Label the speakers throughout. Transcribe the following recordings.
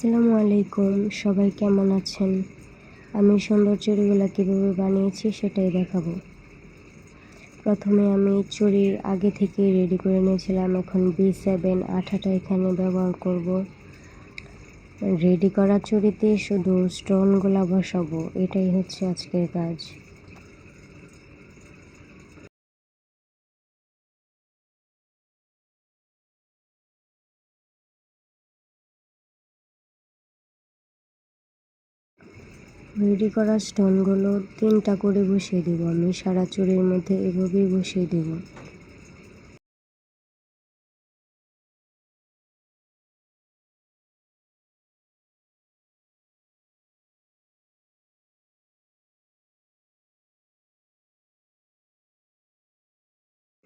Speaker 1: আসসালামু আলাইকুম, সবাই কেমন আছেন? আমি সুন্দর চুড়িগুলো কীভাবে বানিয়েছি সেটাই দেখাবো। প্রথমে আমি চুড়ির আগে থেকেই রেডি করে নিয়েছিলাম। এখন B7 আঠাটা এখানে ব্যবহার করব। রেডি করা চুড়িতে শুধু স্টোনগুলো বসাবো, এটাই হচ্ছে আজকের কাজ। রেডি করা স্টোনগুলো 3টা করে বসিয়ে দেবো। আমি সারা চুড়ির মধ্যে এভাবেই বসিয়ে দেবো।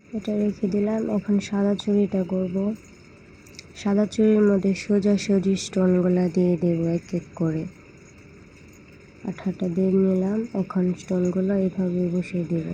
Speaker 1: এটা রেখে দিলাম। এখন সাদা চুড়িটা করব। সাদা চুড়ির মধ্যে সোজাসুজি স্টোনগুলো দিয়ে দেবো এক এক করে। আঠাটা দিয়ে নিলাম। এখন স্টোনগুলো এভাবে বসিয়ে দেব।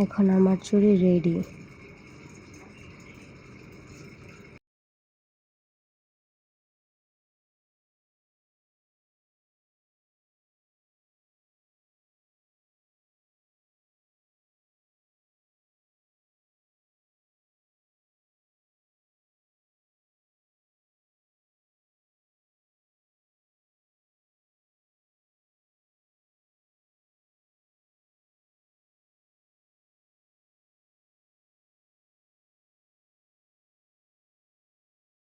Speaker 1: এখন আমার চুড়ি রেডি।